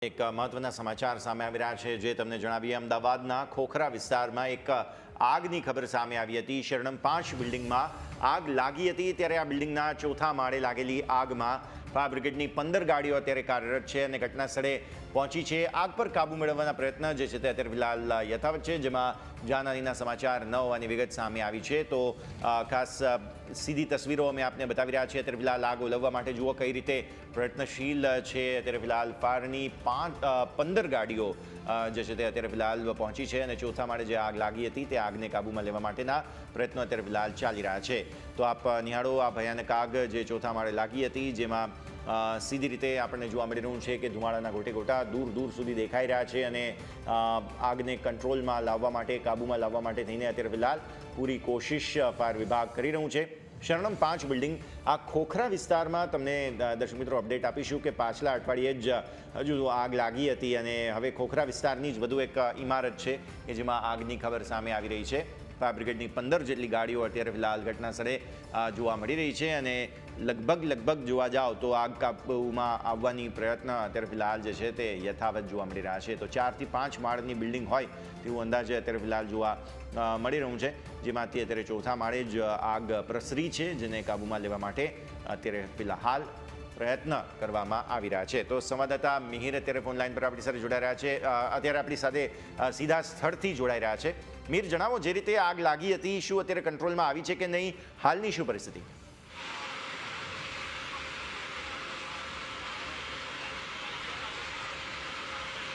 એક મહત્વના સમાચાર સામે આવી રહ્યા છે જે તમને જણાવીએ અમદાવાદના ખોખરા વિસ્તારમાં એક આગની ખબર સામે આવી હતી। શરણમ 5 બિલ્ડિંગમાં આગ લાગી હતી ત્યારે આ બિલ્ડિંગના ચોથા માળે લાગેલી આગમાં ફાયર બ્રિગેડની 15 ગાડીઓ અત્યારે કાર્યરત છે અને ઘટના સ્થળે પહોંચી છે। આગ પર કાબુ મેળવવાના પ્રયત્ન જે છે તે અત્યારે ફિલહાલ યથાવત છે, જેમાં જાનહાનિના સમાચાર ન હોવાની વિગત સામે આવી છે। તો ખાસ સીધી તસવીરો અમે આપને બતાવી રહ્યા છીએ। અત્યારે ફિલહાલ આગ ઓલવવા માટે જુઓ કઈ રીતે પ્રયત્નશીલ છે। અત્યારે ફિલહાલ ફાયરની 15 ગાડીઓ જે છે તે અત્યારે ફિલહાલ પહોંચી છે અને ચોથા માળે જે આગ લાગી હતી તે આગને કાબૂમાં લેવા માટેના પ્રયત્નો અત્યારે ફિલહાલ ચાલી રહ્યા છે। તો આપ નિહાળો આ ભયાનક આગ જે ચોથા માળે લાગી હતી, જેમાં સીધી રીતે આપણને જોવા મળી રહ્યું છે કે ધુમાડાના ગોટે ગોટા દૂર દૂર સુધી દેખાઈ રહ્યા છે અને આગને કંટ્રોલમાં લાવવા માટે, કાબૂમાં લાવવા માટે થઈને અત્યારે ફિલહાલ પૂરી કોશિશ ફાયર વિભાગ કરી રહ્યું છે। શરણમ 5 બિલ્ડિંગ આ ખોખરા વિસ્તારમાં તમને દર્શક મિત્રો અપડેટ આપીશું કે પાછલા અઠવાડિયે જ હજુ આગ લાગી હતી અને હવે ખોખરા વિસ્તારની જ વધુ એક ઇમારત છે કે જેમાં આગની ખબર સામે આવી રહી છે। ફાયર બ્રિગેડની 15 જેટલી ગાડીઓ અત્યારે ફિલહાલ ઘટના સ્થળે જોવા મળી રહી છે અને લગભગ જોવા જાઓ તો આગ કાબૂમાં આવવાની પ્રયત્ન અત્યારે ફિલહાલ જે છે તે યથાવત જોવા મળી રહ્યા છે। તો 4 થી 5 માળની બિલ્ડિંગ હોય તેવું અંદાજે અત્યારે ફિલહાલ જોવા મળી રહ્યું છે, જેમાંથી અત્યારે ચોથા માળે જ આગ પ્રસરી છે, જેને કાબૂમાં લેવા માટે અત્યારે ફિલહાલ પ્રયત્ન કરવામાં આવી રહ્યા છે। તો સંવાદદાતા મિહિર અત્યારે ફોન લાઈન પર આપણી સાથે જોડાઈ રહ્યા છે, અત્યારે આપણી સાથે સીધા સ્થળથી જોડાઈ રહ્યા છે। મિહિર, જણાવો, જે રીતે આગ લાગી હતી શું અત્યારે કંટ્રોલમાં આવી છે કે નહીં? હાલની શું પરિસ્થિતિ?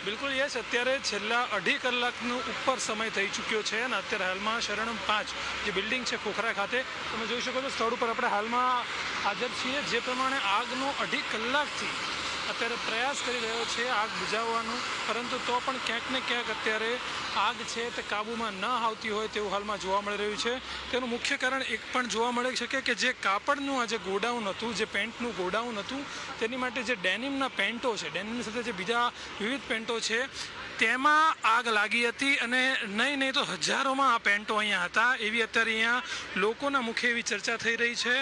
બિલકુલ યસ, અત્યારે છેલ્લા 2.5 કલાકનો ઉપર સમય થઈ ચૂક્યો છે અને અત્યારે હાલમાં શરણમ 5 જે બિલ્ડિંગ છે ખોખરા ખાતે, તમે જોઈ શકો છો સ્થળ ઉપર આપણે હાલમાં હાજર છીએ। જે પ્રમાણે આગનો 2.5 કલાકથી અત્યારે પ્રયાસ કરી રહ્યો છે આગ બુઝાવવાનો, પરંતુ તો પણ ક્યાંક ને ક્યાંક અત્યારે આગ છે તે કાબૂમાં ન આવતી હોય તેવું હાલમાં જોવા મળી રહ્યું છે। તેનું મુખ્ય કારણ એક પણ જોવા મળી શકે કે જે કાપડનું આ જે ગોડાઉન હતું, જે પેન્ટનું ગોડાઉન હતું, તેની માટે જે ડેનિમના પેન્ટો છે, ડેનિમની સાથે જે બીજા વિવિધ પેન્ટો છે તેમાં આગ લાગી હતી અને નહીં તો હજારોમાં આ પેન્ટો અહીંયા હતા એવી અત્યારે અહીંયા લોકોના મુખે એવી ચર્ચા થઈ રહી છે।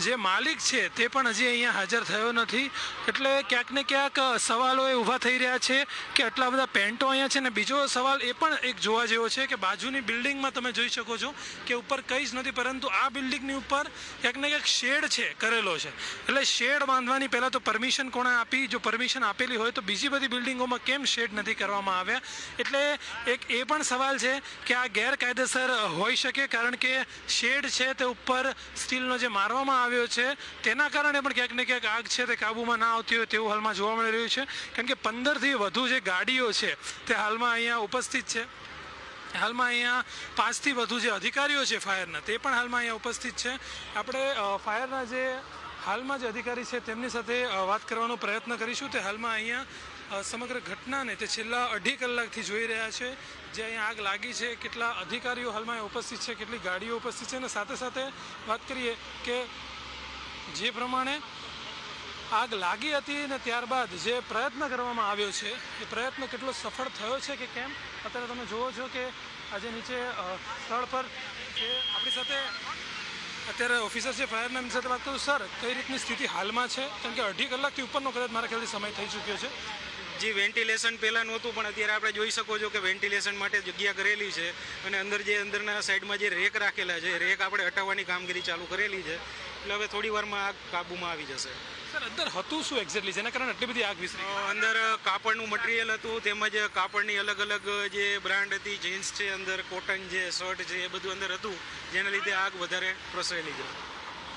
જે માલિક છે તે પણ હજી અહીંયા હાજર થયો નથી, એટલે ક્યાંક ને ક્યાંક સવાલો એ ઊભા થઈ રહ્યા છે કે આટલા બધા પેન્ટો અહીંયા છે। ને બીજો સવાલ એ પણ એક જોવા જેવો છે કે બાજુની બિલ્ડિંગમાં તમે જોઈ શકો છો કે ઉપર કંઈ જ નથી, પરંતુ આ બિલ્ડિંગની ઉપર ક્યાંક ને ક્યાંક શેડ છે કરેલો છે। એટલે શેડ બાંધવાની પહેલાં તો પરમિશન કોણે આપી? જો પરમિશન આપેલી હોય તો બીજી બધી બિલ્ડિંગોમાં કેમ શેડ નથી કરવામાં આવ્યા? એટલે એક એ પણ સવાલ છે કે આ ગેરકાયદેસર હોઈ શકે, કારણ કે શેડ છે તે ઉપર સ્ટીલનો જે મારવામાં આવ્યો છે તેના કારણે પણ ક્યાંક ને ક્યાંક આગ છે તે કાબૂમાં ના આવતી હોય તેવું હાલમાં જોવા મળી રહ્યું છે। કારણ કે 15થી વધુ જે ગાડીઓ છે તે હાલમાં અહીંયા ઉપસ્થિત છે। હાલમાં અહીંયા 5થી વધુ જે અધિકારીઓ છે ફાયરના, તે પણ હાલમાં અહીંયા ઉપસ્થિત છે। આપણે ફાયરના જે હાલમાં જે અધિકારી છે તેમની સાથે વાત કરવાનો પ્રયત્ન કરીશું। તે હાલમાં અહીંયા સમગ્ર ઘટનાને તે છેલ્લા 2.5 કલાકથી જોઈ રહ્યા છે, જે અહીંયા આગ લાગી છે, કેટલા અધિકારીઓ હાલમાં ઉપસ્થિત છે, કેટલી ગાડીઓ ઉપસ્થિત છે, અને સાથે સાથે વાત કરીએ કે જે પ્રમાણે આગ લાગી હતી અને ત્યારબાદ જે પ્રયત્ન કરવામાં આવ્યો છે એ પ્રયત્ન કેટલો સફળ થયો છે કે કેમ, અત્યારે તમે જુઓ છો કે આજે નીચે સ્થળ પર જે આપણી સાથે અત્યારે ઓફિસર છે ફાયરના, એમની સાથે વાત કરું। સર, કઈ રીતની સ્થિતિ હાલમાં છે? કેમ કે 2.5 કલાકથી ઉપરનો કદાચ મારા ખ્યાલથી સમય થઈ ચૂક્યો છે। જી, વેન્ટિલેશન પહેલાં નહોતું, પણ અત્યારે આપણે જોઈ શકો છો કે વેન્ટિલેશન માટે જગ્યા કરેલી છે અને અંદરના સાઈડમાં જે રેક રાખેલા છે, રેક આપણે હટાવવાની કામગીરી ચાલુ કરેલી છે, એટલે હવે થોડી વારમાં આગ કાબૂમાં આવી જશે। સર, અંદર હતું શું એક્ઝેક્ટલી જેના કારણે આટલી બધી આગ વિસરી? અંદર કાપડનું મટીરિયલ હતું, તેમજ કાપડની અલગ અલગ જે બ્રાન્ડ હતી, જીન્સ છે, અંદર કોટન છે, શર્ટ છે, એ બધું અંદર હતું, જેના લીધે આગ વધારે પ્રસરેલી છે।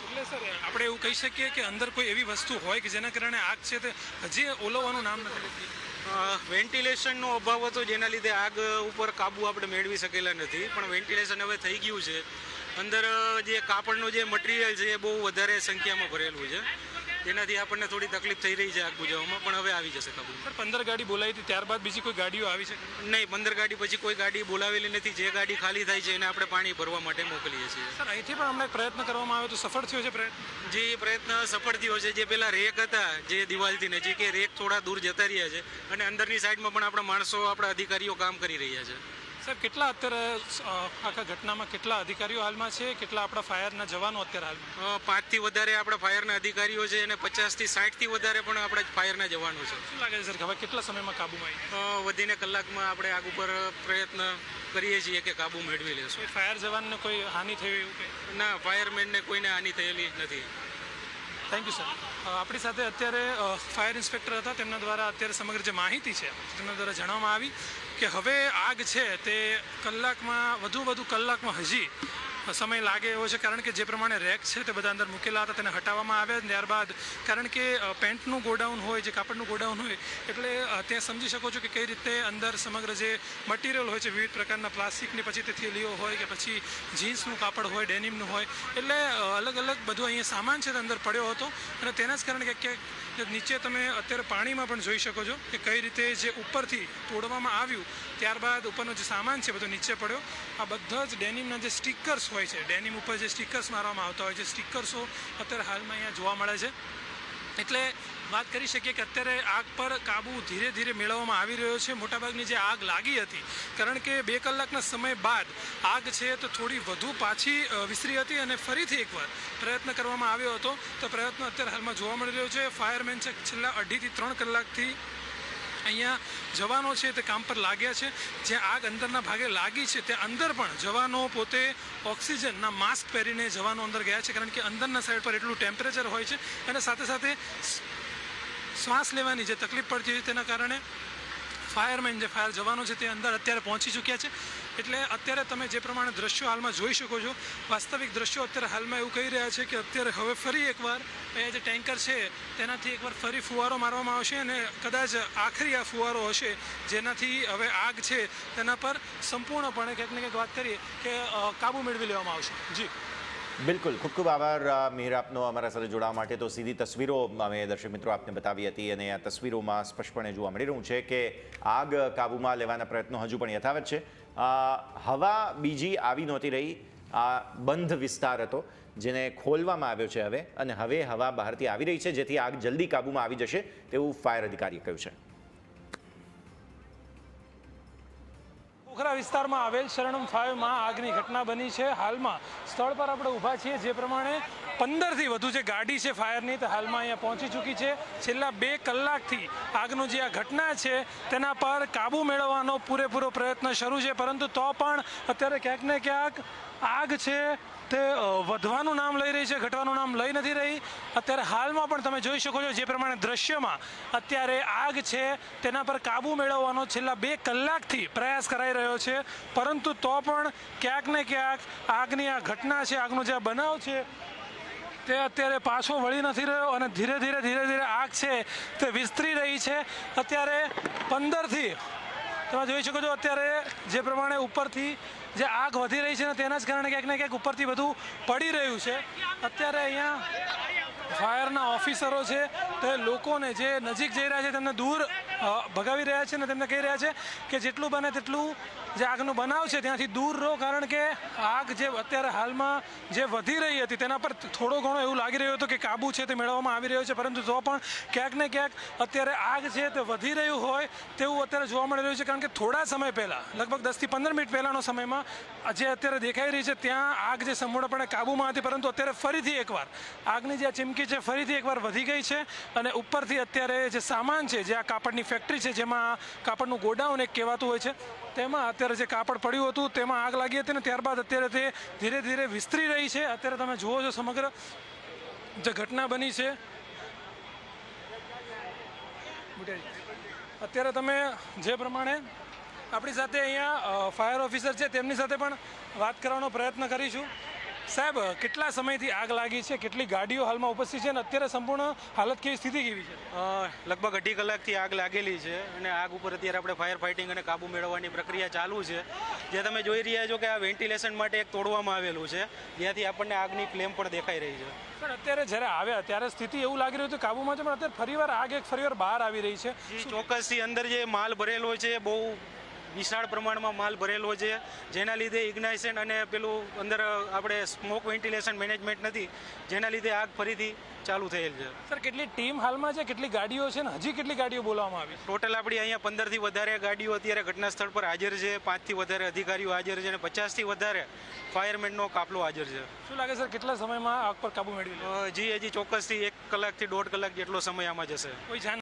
એટલે સર, આપણે એવું કહી શકીએ કે અંદર કોઈ એવી વસ્તુ હોય કે જેના કારણે આગ છે તે હજી ઓલવવાનું નામ નથી લેતી? વેન્ટિલેશનનો અભાવ હતો, જેના લીધે આગ ઉપર કાબુ આપણે મેળવી શકેલા નથી, પણ વેન્ટિલેશન હવે થઈ ગયું છે। અંદર જે કાપડનું જે મટીરિયલ છે એ બહુ વધારે સંખ્યામાં ભરેલું છે, જેનાથી આપણને થોડી તકલીફ થઈ રહી છે આગ બુઝાવવામાં, પણ હવે આવી જશે કાબુ। સર, 15 ગાડી બોલાવી હતી, ત્યારબાદ બીજી કોઈ ગાડીઓ આવી છે? નહીં, 15 ગાડી પછી કોઈ ગાડી બોલાવેલી નથી। જે ગાડી ખાલી થાય છે એને આપણે પાણી ભરવા માટે મોકલીએ છીએ। સર, અહીંથી પણ હમણાં પ્રયત્ન કરવામાં આવ્યો તો સફળ થયો છે પ્રયત્ન? જે પ્રયત્ન સફળ થયો છે, જે પેલા રેક હતા જે દિવાલથી નજીક, એ રેક થોડા દૂર જતા રહ્યા છે અને અંદરની સાઈડમાં પણ આપણા માણસો, આપણા અધિકારીઓ કામ કરી રહ્યા છે। સાહેબ કેટલા અત્યારે આખા ઘટનામાં કેટલા અધિકારીઓ હાલમાં છે, કેટલા આપણા ફાયરના જવાનો અત્યારે હાલમાં? 5થી વધારે આપણા ફાયરના અધિકારીઓ છે અને 50થી 60થી વધારે પણ આપણા ફાયરના જવાનો છે. શું લાગે છે સર હવે કેટલા સમયમાં કાબૂમાં આવી? વધીને કલાકમાં આપણે આગ ઉપર પ્રયત્ન કરીએ છીએ કે કાબુ મેળવી લેશું. કોઈ ફાયર જવાનને કોઈ હાનિ થઈ એવું કંઈ? ના, ફાયરમેનને કોઈને હાનિ થયેલી નથી. Thank you sir. આપણી સાથે અત્યારે ફાયર ઇન્સ્પેક્ટર હતા, તેમના દ્વારા અત્યારે સમગ્ર જે માહિતી છે તેમના દ્વારા જણાવવામાં આવી કે હવે આગ છે તે વધુ કલાકમાં હજી સમય લાગે એવો છે, કારણ કે જે પ્રમાણે રેક છે તે બધા અંદર મૂકેલા હતા તેને હટાવવામાં આવ્યા. ત્યારબાદ કારણ કે પેન્ટનું ગોડાઉન હોય, જે કાપડનું ગોડાઉન હોય, એટલે ત્યાં સમજી શકો છો કે કઈ રીતે અંદર સમગ્ર જે મટીરિયલ હોય છે વિવિધ પ્રકારના પ્લાસ્ટિકની, પછી તે થેલીઓ હોય કે પછી જીન્સનું કાપડ હોય, ડેનિમનું હોય, એટલે અલગ અલગ બધું અહીંયા સામાન છે તે અંદર પડ્યો હતો. અને તેના જ કારણે ક્યાંક નીચે તમે અત્યારે પાણીમાં પણ જોઈ શકો છો કે કઈ રીતે જે ઉપરથી તોડવામાં આવ્યું ત્યારબાદ ઉપરનો જે સામાન છે બધો નીચે પડ્યો. આ બધા જ ડેનિમના જે સ્ટીકર્સ હોય છે, ડેનિમ ઉપર જે સ્ટીકર્સ મારવામાં આવતા હોય છે, સ્ટીકર્સો અત્યારે હાલમાં અહીંયા જોવા મળે છે. એટલે વાત કરી શકીએ કે અત્યારે આગ પર કાબુ ધીરે ધીરે મેળવવામાં આવી રહ્યો છે. મોટાભાગની જે આગ લાગી હતી, કારણ કે 2 કલાકના સમય બાદ આગ છે તો થોડી વધુ પાછી વિસ્તરી હતી અને ફરીથી એકવાર પ્રયત્ન કરવામાં આવ્યો હતો. તો પ્રયત્ન અત્યારે હાલમાં જોવા મળી રહ્યો છે. ફાયરમેન છે છેલ્લા 2.5 થી 3 કલાકથી અહીંયા જવાનો છે તે કામ પર લાગ્યા છે. જ્યાં આગ અંદરના ભાગે લાગી છે ત્યાં અંદર પણ જવાનો પોતે ઓક્સિજનના માસ્ક પહેરીને જવાનો અંદર ગયા છે, કારણ કે અંદરના સાઈડ પર એટલું ટેમ્પરેચર હોય છે અને સાથે સાથે શ્વાસ લેવાની જે તકલીફ પડતી હોય તેના કારણે ફાયરમેન જે ફાયર જવાનો છે તે અંદર અત્યારે પહોંચી ચૂક્યા છે. એટલે અત્યારે તમે જે પ્રમાણે દ્રશ્યો હાલમાં જોઈ શકો છો, વાસ્તવિક દ્રશ્યો અત્યારે હાલમાં એવું કહી રહ્યા છે કે અત્યારે હવે ફરી એકવાર અહીંયા જે ટેન્કર છે તેનાથી એકવાર ફરી ફુવારો મારવામાં આવશે અને કદાચ આખરી આ ફુવારો હશે જેનાથી હવે આગ છે તેના પર સંપૂર્ણપણે ક્યાંક ને ક્યાંક વાત કરીએ કે કાબુ મેળવી લેવામાં આવશે. જી બિલકુલ, ખૂબ ખૂબ આભાર મિહિર આપનો અમારા સાથે જોડાવા માટે. તો સીધી તસવીરો અમે દર્શક મિત્રો આપને બતાવી હતી અને આ તસવીરોમાં સ્પષ્ટપણે જોવા મળી રહ્યું છે કે આગ કાબૂમાં લેવાના પ્રયત્નો હજુ પણ યથાવત છે. હવા બીજી આવી નહોતી રહી. આ બંધ વિસ્તાર હતો જેને ખોલવામાં આવ્યો છે હવે, અને હવે હવા બહારથી આવી રહી છે જેથી આગ જલ્દી કાબૂમાં આવી જશે તેવું ફાયર અધિકારીએ કહ્યું છે. ખોખરા વિસ્તારમાં આવેલ શરણમ 5માં આગની ઘટના બની છે. હાલમાં સ્થળ પર આપણે ઊભા છીએ. જે પ્રમાણે 15થી વધુ જે ગાડી છે ફાયરની તે હાલમાં અહીંયા પહોંચી ચૂકી છે. છેલ્લા 2 કલાકથી આગનું જે આ ઘટના છે તેના પર કાબુ મેળવવાનો પૂરેપૂરો પ્રયત્ન શરૂ છે, પરંતુ તો પણ અત્યારે ક્યાંક ને ક્યાંક આગ છે તે વધવાનું નામ લઈ રહી છે, ઘટવાનું નામ લઈ નથી રહી. અત્યારે હાલમાં પણ તમે જોઈ શકો છો જે પ્રમાણે દ્રશ્યમાં અત્યારે આગ છે તેના પર કાબુ મેળવવાનો છેલ્લા 2 કલાકથી પ્રયાસ કરાઈ રહ્યો છે, પરંતુ તો પણ ક્યાંક ને ક્યાંક આગની આ ઘટના છે, આગનો જે આ બનાવ છે તે અત્યારે પાછો વળી નથી રહ્યો અને ધીરે ધીરે આગ છે તે વિસ્તરી રહી છે. અત્યારે 15થી તમે જોઈ શકો છો અત્યારે જે પ્રમાણે ઉપરથી જે આગ વધી રહી છે ને તેના જ કારણે ક્યાંક ને ક્યાંક ઉપરથી બધું પડી રહ્યું છે. અત્યારે અહીંયા ફાયરના ઓફિસરો છે તે લોકોને જે નજીક જઈ રહ્યા છે તેમને દૂર ભગાવી રહ્યા છે અને તેમને કહી રહ્યા છે કે જેટલું બને તેટલું જે આગનો બનાવ છે ત્યાંથી દૂર રહો, કારણ કે આગ જે અત્યારે હાલમાં જે વધી રહી હતી તેના પર થોડો ઘણો એવું લાગી રહ્યું હતું કે કાબુ છે તે મેળવવામાં આવી રહ્યો છે, પરંતુ તો પણ ક્યાંક ને ક્યાંક અત્યારે આગ છે તે વધી રહ્યું હોય તેવું અત્યારે જોવા મળી રહ્યું છે. કારણ કે થોડા સમય પહેલાં, લગભગ 10 થી 15 મિનિટ પહેલાંનો સમયમાં જે અત્યારે દેખાઈ રહી છે ત્યાં આગ જે સંપૂર્ણપણે કાબૂમાં હતી, પરંતુ અત્યારે ફરીથી એકવાર આગની જે ચીમકી છે ફરીથી એકવાર વધી ગઈ છે અને ઉપરથી અત્યારે જે સામાન છે, જે આ કાપડની ફેક્ટરી છે જેમાં કાપડનું ગોડાઉન એક કહેવાતું હોય છે, તેમાં અત્યારે જે કાપડ પડ્યું હતું તેમાં આગ લાગી હતી અને ત્યારબાદ અત્યારે તે ધીરે ધીરે વિસ્તરી રહી છે. અત્યારે તમે જુઓ છો સમગ્ર જે ઘટના બની છે, અત્યારે તમે જે પ્રમાણે આપણી સાથે અહીંયા ફાયર ઓફિસર છે તેમની સાથે પણ વાત કરવાનો પ્રયત્ન કરીશું. સાહેબ, કેટલા સમયથી આગ લાગી છે, કેટલી ગાડીઓ હાલમાં ઉપસ્થિત છે અને અત્યારે સંપૂર્ણ હાલત કેવી સ્થિતિ કેવી છે? લગભગ 2.5 કલાકથી આગ લાગેલી છે અને આગ ઉપર અત્યારે આપણે ફાયર ફાઇટિંગ અને કાબુ મેળવવાની પ્રક્રિયા ચાલુ છે. જે તમે જોઈ રહ્યા છો કે આ વેન્ટિલેશન માટે એક તોડવામાં આવેલું છે, જ્યાંથી આપણને આગની ફ્લેમ પણ દેખાઈ રહી છે. સર, અત્યારે જ્યારે આવ્યા ત્યારે સ્થિતિ એવું લાગી રહ્યું હતું કાબુમાં છે, પણ અત્યારે ફરીવાર આગ બહાર આવી રહી છે. ચોક્કસથી અંદર જે માલ ભરેલો છે બહુ વિશાળ પ્રમાણમાં માલ ભરેલો છે, જેના લીધે ઇગ્નાઇશન અને પેલું અંદર આપણે સ્મોક વેન્ટિલેશન મેનેજમેન્ટ નથી, જેના લીધે આગ ફરીથી ચાલુ થયેલ છે. સર કેટલી ટીમ હાલમાં છે, કેટલી ગાડીઓ છે ને હજી કેટલી ગાડીઓ બોલાવવામાં આવી? ટોટલ આપણી અહીંયા 15થી વધારે ગાડીઓ અત્યારે ઘટના સ્થળ પર હાજર છે, 5થી વધારે અધિકારીઓ હાજર છે અને 50થી વધારે ફાયરમેનનો કાફલો હાજર છે. શું લાગે સર કેટલા સમયમાં આગ પર કાબુ મેળવી લે? હજી ચોક્કસથી 1 કલાકથી 1.5 કલાક જેટલો સમય આમાં જશે. કોઈ જાણ